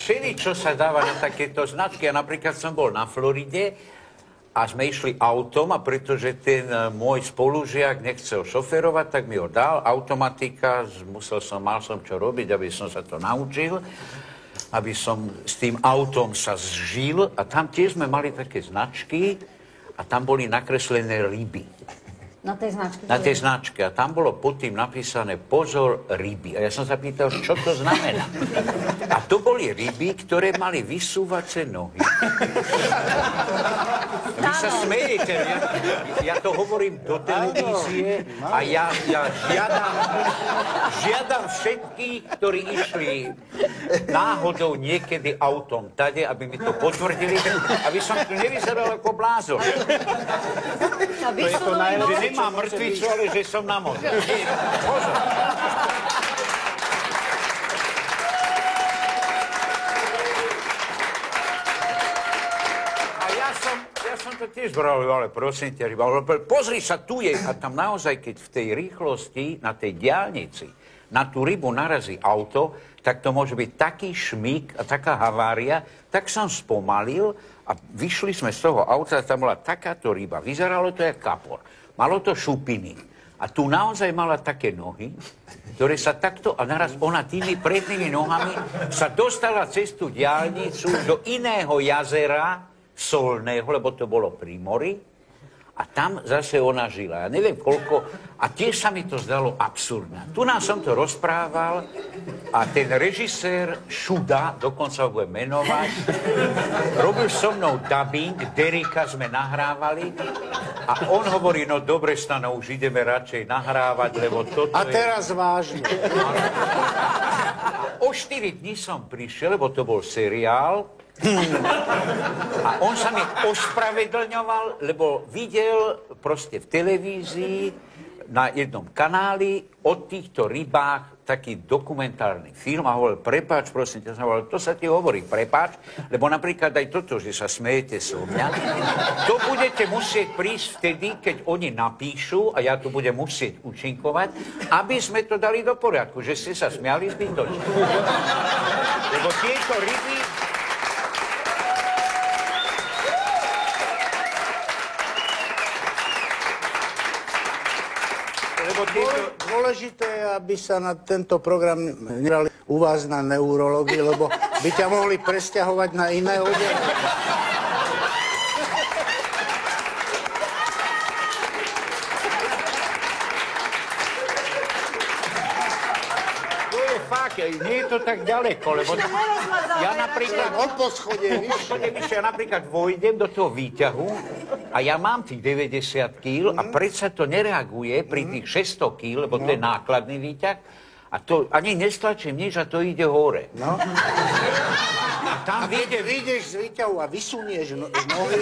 všeli, čo sa dáva na takéto značky. A napríklad som bol na Floride a sme išli autom a pretože ten môj spolužiak nechcel šoferovať, tak mi ho dal. Automatika, mal som čo robiť, aby som sa to naučil, aby som s tým autom sa zžil. A tam tiež sme mali také značky a tam boli nakreslené ryby. Na tej značke? Na tej značke. A tam bolo pod tým napísané pozor ryby. A ja som sa pýtal, čo to znamená. A to boli ryby, ktoré mali vysúvace nohy. Vy sa smejete. Ja to hovorím do televízie a ja žiadam všetkých, ktorí išli náhodou niekedy autom tade, aby mi to potvrdili, aby som tu nevyzeral ako blázon. A vysúvali Nemám mŕtvicu, ale že som na moře. Pozor. A ja som to tiež bral, ale prosím ťa, pozri sa, tu je. A tam naozaj, keď v tej rýchlosti, na tej diaľnici, na tú rybu narazí auto, tak to môže byť taký šmík a taká havária, tak som spomalil a vyšli sme z toho auta a tam bola takáto ryba. Vyzeralo to jak kapor. Malo to šupiny. A tu naozaj mala také nohy, ktoré sa takto, a naraz ona tými prednými nohami sa dostala cez tú diaľnicu do iného jazera solného, lebo to bolo pri mori. A tam zase ona žila. Ja neviem koľko. A tiež sa mi to zdalo absurdné. Tu nám som to rozprával a ten režisér Šuda, dokonca ho budem menovať, robil so mnou dubbing, Derika sme nahrávali a on hovorí, no dobre, Stano, už ideme radšej nahrávať, lebo toto a teraz vážne. O 4 dní som prišiel, lebo to bol seriál, a on sa mi ospravedlňoval, lebo videl proste v televízii na jednom kanáli o týchto rybách taký dokumentárny film a hovoril, prepáč, prosím ťa, to sa ti hovorí, prepáč, lebo napríklad aj toto, že sa smejete so mňa, to budete musieť prísť vtedy, keď oni napíšu a ja tu budem musieť účinkovať, aby sme to dali do poriadku, že ste sa smiali zbytočne. Lebo tieto ryby Dôležité je, aby sa na tento program nerali u vás na neurológii, lebo by ťa mohli presťahovať na iné oddelenie. To je fakt, nie je to tak ďaleko, lebo ja napríklad Od poschodie vyššie, ja napríklad vojdem do toho výťahu a ja mám tých 90 kg a predsa to nereaguje pri tých 600 kg, lebo to je nákladný výťah a to ani nestlačím nič a to ide hore. No. A tam vyjdeš z výťahu a vysunieš nohy.